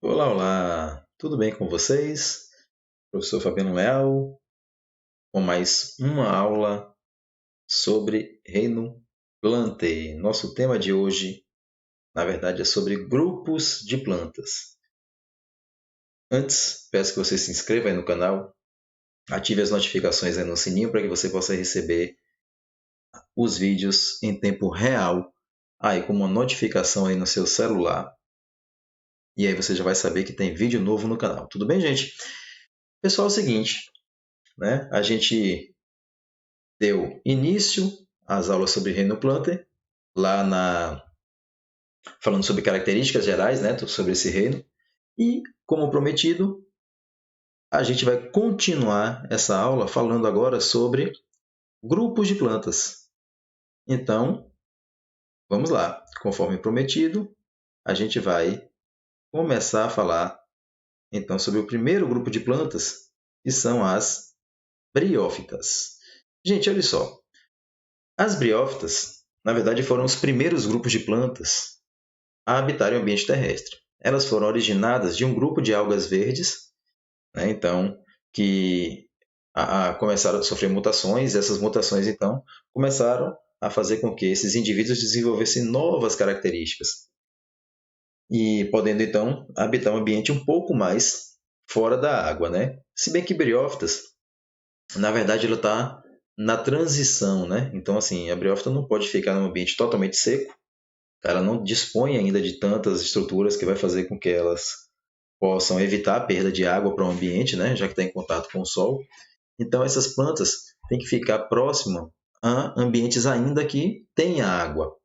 Olá, olá! Tudo bem com vocês? Professor Fabiano Leal, com mais uma aula sobre Reino Plantae. Nosso tema de hoje, na verdade, é sobre grupos de plantas. Antes, peço que você se inscreva aí no canal, ative as notificações aí no sininho para que você possa receber os vídeos em tempo real, aí com uma notificação aí no seu celular. E aí você já vai saber que tem vídeo novo no canal. Tudo bem, gente? Pessoal, é o seguinte, né? A gente deu início às aulas sobre Reino Plantae, falando sobre características gerais, né, sobre esse reino. E, como prometido, a gente vai continuar essa aula falando agora sobre grupos de plantas. Então, vamos lá. Conforme prometido, a gente vai começar a falar então sobre o primeiro grupo de plantas, que são as briófitas. Gente, olha só. As briófitas, na verdade, foram os primeiros grupos de plantas a habitarem o ambiente terrestre. Elas foram originadas de um grupo de algas verdes, né, então, que começaram a sofrer mutações, e essas mutações, então, começaram a fazer com que esses indivíduos desenvolvessem novas características e podendo, então, habitar um ambiente um pouco mais fora da água, né? Se bem que briófitas, na verdade, ela está na transição, né? Então, assim, a briófita não pode ficar num ambiente totalmente seco, ela não dispõe ainda de tantas estruturas que vai fazer com que elas possam evitar a perda de água para o ambiente, né, já que está em contato com o sol. Então, essas plantas têm que ficar próximas a ambientes ainda que tenha água.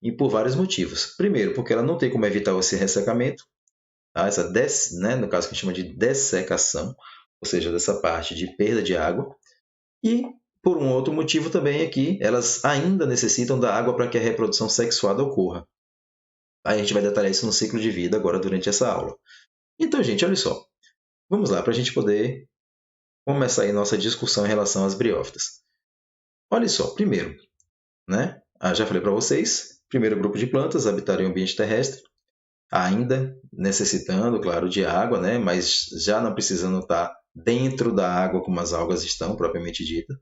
E por vários motivos. Primeiro, porque ela não tem como evitar esse ressecamento, tá? No caso que a gente chama de dessecação, ou seja, dessa parte de perda de água. E por um outro motivo também é que elas ainda necessitam da água para que a reprodução sexuada ocorra. Aí a gente vai detalhar isso no ciclo de vida agora durante essa aula. Então, gente, olha só. Vamos lá, para a gente poder começar aí nossa discussão em relação às briófitas. Olha só, primeiro, né? Já falei para vocês, primeiro grupo de plantas habitarem o ambiente terrestre, ainda necessitando, claro, de água, né? Mas já não precisando estar dentro da água como as algas estão, propriamente ditas.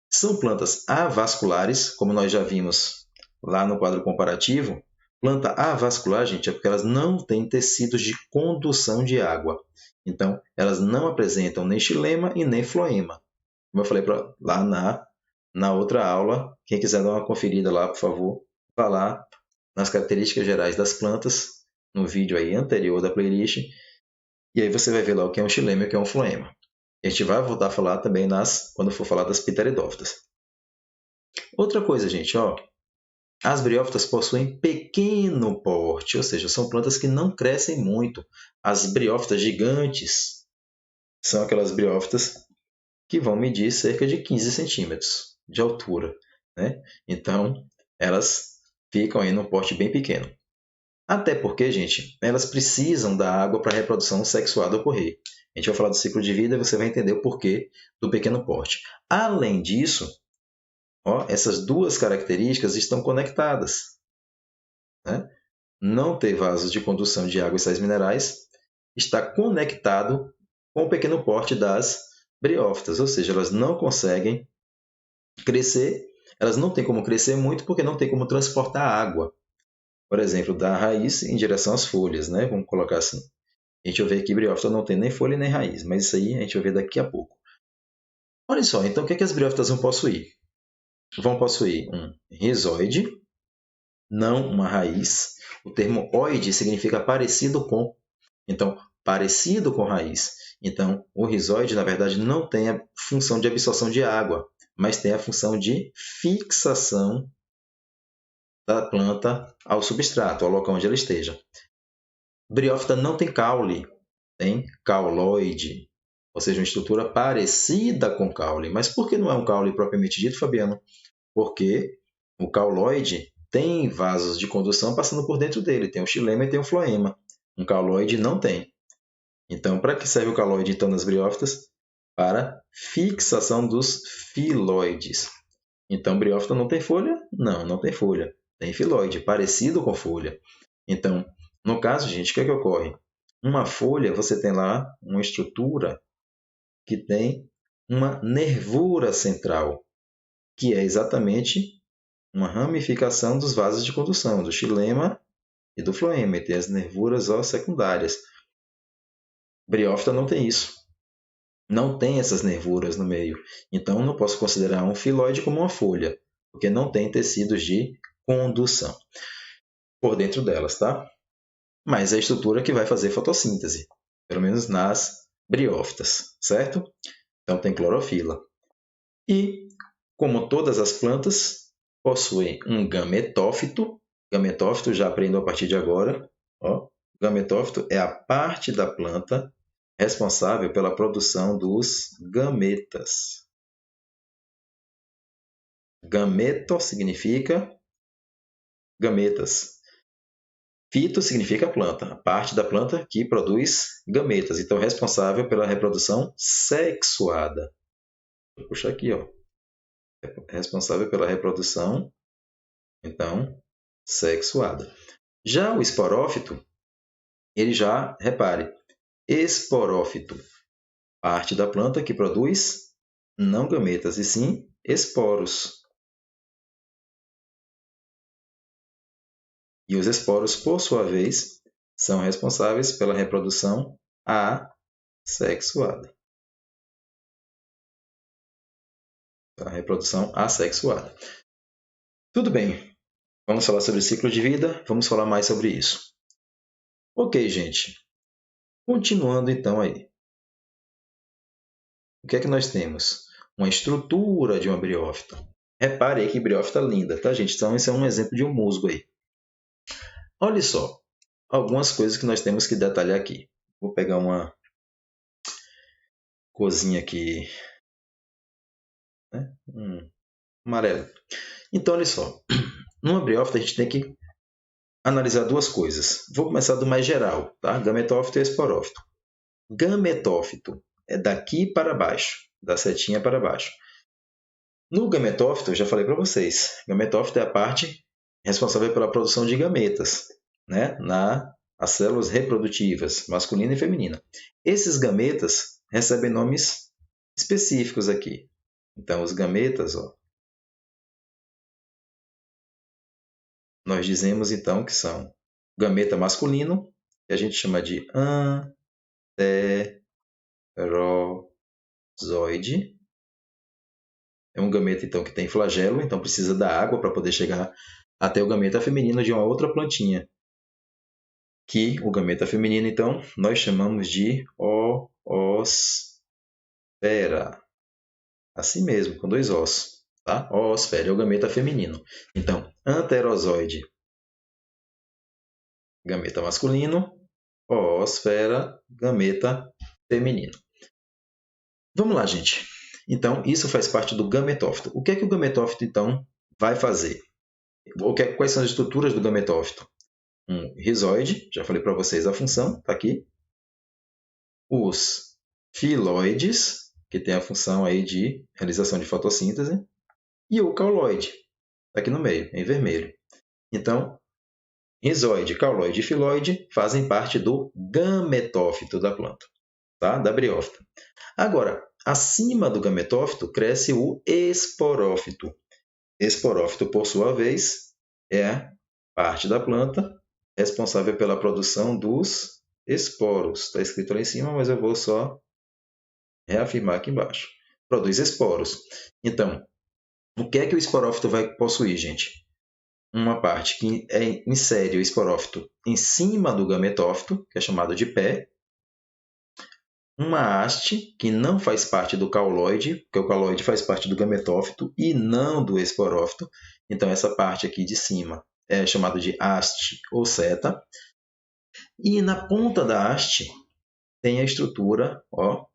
São plantas avasculares, como nós já vimos lá no quadro comparativo. Planta avascular, gente, é porque elas não têm tecidos de condução de água. Então, elas não apresentam nem xilema e nem floema. Como eu falei lá na outra aula, quem quiser dar uma conferida lá, por favor, vá lá nas características gerais das plantas, no vídeo aí anterior da playlist, e aí você vai ver lá o que é um xilema e o que é um floema. A gente vai voltar a falar também quando for falar das pteridófitas. Outra coisa, gente, ó, as briófitas possuem pequeno porte, ou seja, são plantas que não crescem muito. As briófitas gigantes são aquelas briófitas que vão medir cerca de 15 centímetros de altura, né? Então, elas ficam aí num porte bem pequeno. Até porque, gente, elas precisam da água para a reprodução sexuada ocorrer. A gente vai falar do ciclo de vida e você vai entender o porquê do pequeno porte. Além disso, ó, essas duas características estão conectadas, né? Não ter vasos de condução de água e sais minerais está conectado com o pequeno porte das briófitas, ou seja, elas não conseguem crescer, elas não têm como crescer muito porque não tem como transportar água, por exemplo, da raiz em direção às folhas, né? Vamos colocar assim. A gente vai ver que briófita não tem nem folha nem raiz, mas isso aí a gente vai ver daqui a pouco. Olha só, então o que, é que as briófitas vão possuir? Vão possuir um rizoide, não uma raiz. O termo oide significa parecido com. Então, parecido com raiz. Então, o rizoide, na verdade, não tem a função de absorção de água, mas tem a função de fixação da planta ao substrato, ao local onde ela esteja. Briófita não tem caule, tem cauloide, ou seja, uma estrutura parecida com caule. Mas por que não é um caule propriamente dito, Fabiano? Porque o cauloide tem vasos de condução passando por dentro dele, tem o xilema e tem o floema. Um cauloide não tem. Então, para que serve o cauloide então nas briófitas? Para fixação dos filóides. Então, briófita não tem folha? Não, não tem folha. Tem filóide, parecido com folha. Então, no caso, gente, o que é que ocorre? Uma folha, você tem lá uma estrutura que tem uma nervura central, que é exatamente uma ramificação dos vasos de condução, do xilema e do floema, e tem as nervuras secundárias. Briófita não tem isso. Não tem essas nervuras no meio. Então, não posso considerar um filóide como uma folha, porque não tem tecidos de condução por dentro delas, tá? Mas é a estrutura que vai fazer fotossíntese, pelo menos nas briófitas, certo? Então, tem clorofila. E, como todas as plantas, possuem um gametófito. Gametófito, já aprendo a partir de agora. Ó. Gametófito é a parte da planta responsável pela produção dos gametas. Gameto significa gametas. Fito significa planta, a parte da planta que produz gametas, então responsável pela reprodução sexuada. Vou puxar aqui, ó. Responsável pela reprodução, então, sexuada. Já o esporófito, ele já, repare, esporófito, parte da planta que produz não gametas, e sim esporos. E os esporos, por sua vez, são responsáveis pela reprodução assexuada. Pela reprodução assexuada. Tudo bem. Vamos falar sobre ciclo de vida? Vamos falar mais sobre isso. Ok, gente. Continuando então aí. O que é que nós temos? Uma estrutura de uma briófita. Repare aí que briófita linda, tá, gente? Então, esse é um exemplo de um musgo aí. Olha só, algumas coisas que nós temos que detalhar aqui. Vou pegar uma corzinha aqui, né? Amarelo. Então, olha só. Numa briófita, a gente tem que analisar duas coisas. Vou começar do mais geral, tá? Gametófito e esporófito. Gametófito é daqui para baixo, da setinha para baixo. No gametófito, eu já falei para vocês, gametófito é a parte responsável pela produção de gametas, né? As células reprodutivas, masculina e feminina. Esses gametas recebem nomes específicos aqui. Então, os gametas, ó, nós dizemos então que são gameta masculino, que a gente chama de anterozoide. É um gameta então que tem flagelo, então precisa da água para poder chegar até o gameta feminino de uma outra plantinha. Que o gameta feminino, então, nós chamamos de oosfera. Assim mesmo, com dois ossos. Tá? Oosfera é o gameta feminino. Então, anterozoide, gameta masculino. Oosfera, gameta feminino. Vamos lá, gente. Então, isso faz parte do gametófito. O que é que o gametófito, então, vai fazer? Quais são as estruturas do gametófito? Um rizoide, já falei para vocês a função, está aqui. Os filoides, que tem a função aí de realização de fotossíntese. E o cauloide, está aqui no meio, em vermelho. Então, rizoide, cauloide e filoide fazem parte do gametófito da planta, tá? Da briófita. Agora, acima do gametófito cresce o esporófito. Esporófito, por sua vez, é parte da planta responsável pela produção dos esporos. Está escrito lá em cima, mas eu vou só reafirmar aqui embaixo. Produz esporos. Então, o que é que o esporófito vai possuir, gente? Uma parte que insere o esporófito em cima do gametófito, que é chamado de pé. Uma haste, que não faz parte do cauloide, porque o cauloide faz parte do gametófito e não do esporófito. Então, essa parte aqui de cima é chamada de haste ou seta. E na ponta da haste tem a estrutura, ó,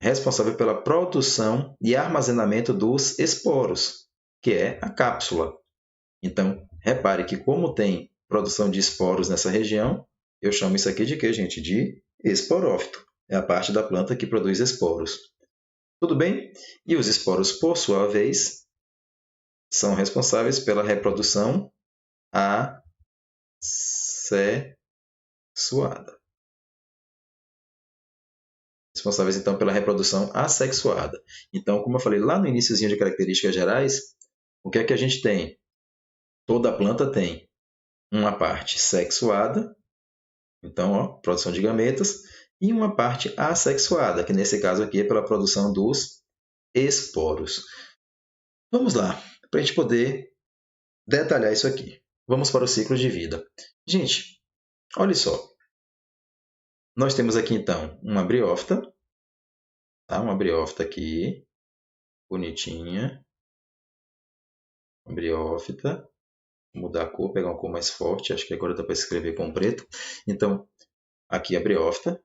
responsável pela produção e armazenamento dos esporos, que é a cápsula. Então, repare que como tem produção de esporos nessa região, eu chamo isso aqui de quê, gente? De esporófito. É a parte da planta que produz esporos. Tudo bem? E os esporos, por sua vez, são responsáveis pela reprodução assexuada. Responsáveis, então, pela reprodução assexuada. Então, como eu falei lá no iniciozinho de características gerais, o que é que a gente tem? Toda planta tem uma parte sexuada, então, ó, produção de gametas, e uma parte assexuada, que nesse caso aqui é pela produção dos esporos. Vamos lá, para a gente poder detalhar isso aqui. Vamos para o ciclo de vida. Gente, olha só. Nós temos aqui, então, uma briófita. Tá? Uma briófita aqui, bonitinha. Uma briófita. Vou mudar a cor, pegar uma cor mais forte. Acho que agora dá para escrever com preto. Então, aqui a briófita,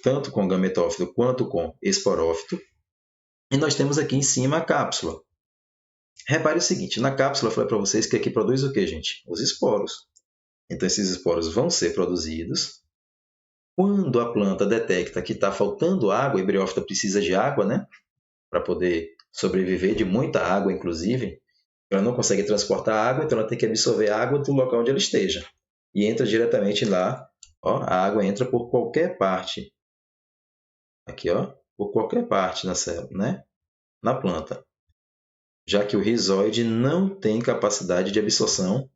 tanto com gametófito quanto com esporófito. E nós temos aqui em cima a cápsula. Repare o seguinte, na cápsula eu falei para vocês que aqui produz o que, gente? Os esporos. Então, esses esporos vão ser produzidos. Quando a planta detecta que está faltando água, a briófita precisa de água, né? Para poder sobreviver, de muita água, inclusive. Ela não consegue transportar água, então ela tem que absorver água do local onde ela esteja. E entra diretamente lá. Ó, a água entra por qualquer parte. Aqui, ó, por qualquer parte na célula, né? Na planta. Já que o rizóide não tem capacidade de absorção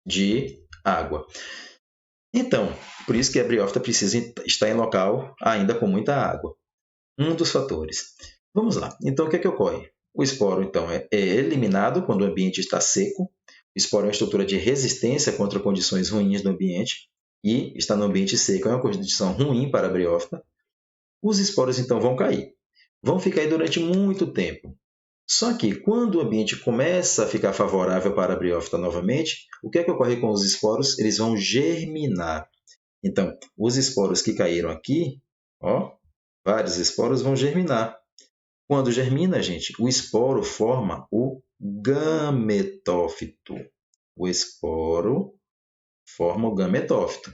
de água. Então, por isso que a briófita precisa estar em local ainda com muita água. Um dos fatores. Vamos lá. Então, o que é que ocorre? O esporo, então, é eliminado quando o ambiente está seco. O esporo é uma estrutura de resistência contra condições ruins do ambiente e está no ambiente seco é uma condição ruim para a briófita. Os esporos, então, vão cair. Vão ficar aí durante muito tempo. Só que, quando o ambiente começa a ficar favorável para a briófita novamente, o que é que ocorre com os esporos? Eles vão germinar. Então, os esporos que caíram aqui, ó, vários esporos vão germinar. Quando germina, gente, o esporo forma o gametófito. O esporo forma o gametófito.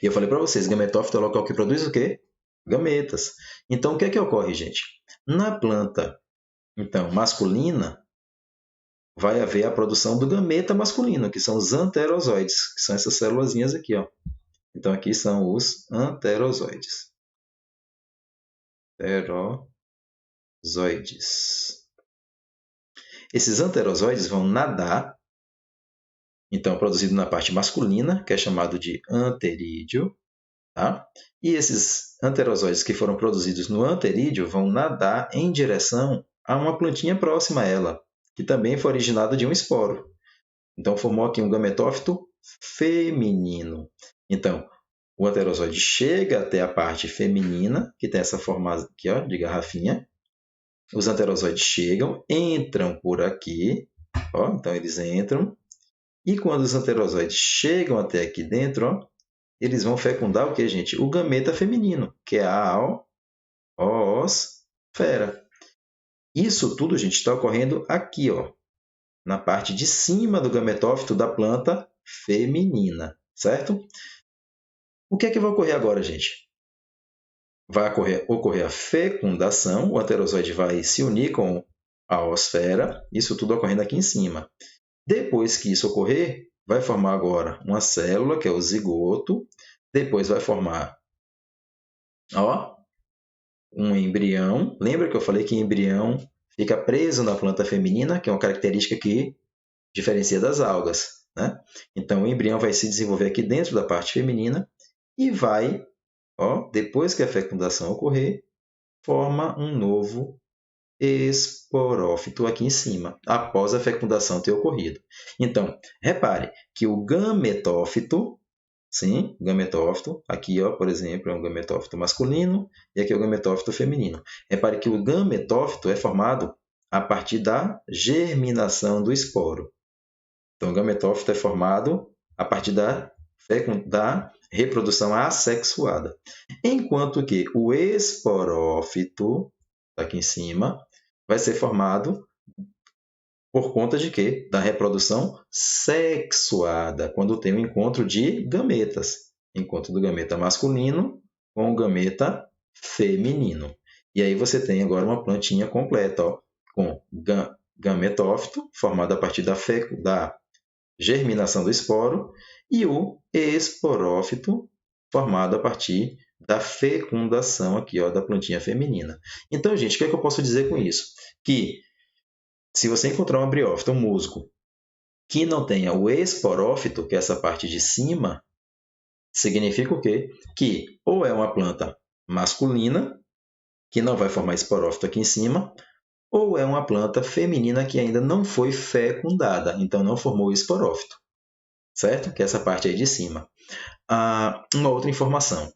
E eu falei para vocês, gametófito é o local que produz o quê? Gametas. Então, o que é que ocorre, gente? Na planta, então, masculina, vai haver a produção do gameta masculino, que são os anterozoides, que são essas célulazinhas aqui, ó. Então, aqui são os anterozoides. Anterozoides. Esses anterozoides vão nadar, então, produzido na parte masculina, que é chamado de anterídeo. Tá? E esses anterozoides que foram produzidos no anterídeo vão nadar em direção a uma plantinha próxima a ela, que também foi originada de um esporo. Então, formou aqui um gametófito feminino. Então, o anterozoide chega até a parte feminina, que tem essa forma aqui, ó, de garrafinha. Os anterozoides chegam, entram por aqui. Ó, então, eles entram. E quando os anterozoides chegam até aqui dentro, ó, eles vão fecundar o que, gente? O gameta feminino, que é a oosfera. Isso tudo, gente, está ocorrendo aqui, ó, na parte de cima do gametófito da planta feminina, certo? O que é que vai ocorrer agora, gente? Vai ocorrer a fecundação, o anterozoide vai se unir com a oosfera, isso tudo ocorrendo aqui em cima. Depois que isso ocorrer, vai formar agora uma célula, que é o zigoto, depois vai formar, ó, um embrião. Lembra que eu falei que embrião fica preso na planta feminina, que é uma característica que diferencia das algas, né? Então, o embrião vai se desenvolver aqui dentro da parte feminina e vai, ó, depois que a fecundação ocorrer, forma um novo esporófito aqui em cima, após a fecundação ter ocorrido. Então, repare que o gametófito, sim, gametófito, aqui, ó, por exemplo, é um gametófito masculino e aqui é o gametófito feminino. Repare que o gametófito é formado a partir da germinação do esporo. Então, o gametófito é formado a partir da reprodução assexuada. Enquanto que o esporófito, aqui em cima, vai ser formado por conta de quê? Da reprodução sexuada, quando tem o encontro de gametas. Encontro do gameta masculino com o gameta feminino. E aí você tem agora uma plantinha completa, ó, com gametófito, formado a partir da germinação do esporo, e o esporófito, formado a partir da fecundação aqui, ó, da plantinha feminina. Então, gente, o que é que eu posso dizer com isso? Que se você encontrar um briófito, um musgo, que não tenha o esporófito, que é essa parte de cima, significa o quê? Que ou é uma planta masculina, que não vai formar esporófito aqui em cima, ou é uma planta feminina que ainda não foi fecundada, então não formou esporófito, certo? Que é essa parte aí de cima. Uma outra informação.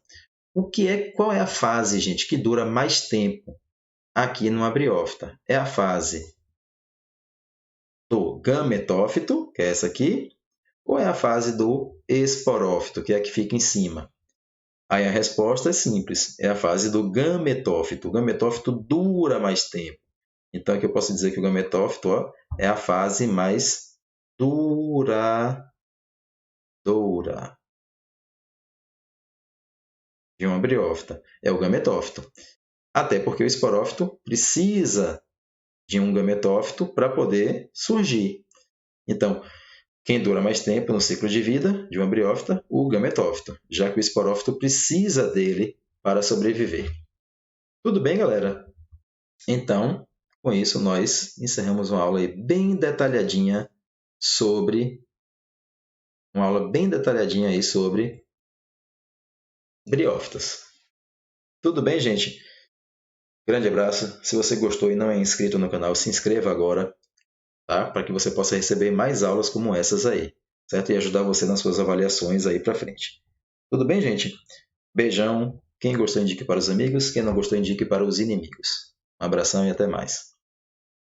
Qual é a fase, gente, que dura mais tempo aqui no abriófita? É a fase do gametófito, que é essa aqui, ou é a fase do esporófito, que é a que fica em cima? Aí a resposta é simples, é a fase do gametófito. O gametófito dura mais tempo. Então, aqui eu posso dizer que o gametófito, ó, é a fase mais duradoura de uma briófita. É o gametófito. Até porque o esporófito precisa de um gametófito para poder surgir. Então, quem dura mais tempo no ciclo de vida de uma briófita? O gametófito, já que o esporófito precisa dele para sobreviver. Tudo bem, galera? Então, com isso, nós encerramos uma aula aí bem detalhadinha sobre briófitas. Tudo bem, gente? Grande abraço. Se você gostou e não é inscrito no canal, se inscreva agora, tá? Para que você possa receber mais aulas como essas aí, certo? E ajudar você nas suas avaliações aí para frente. Tudo bem, gente? Beijão. Quem gostou, indique para os amigos. Quem não gostou, indique para os inimigos. Um abração e até mais.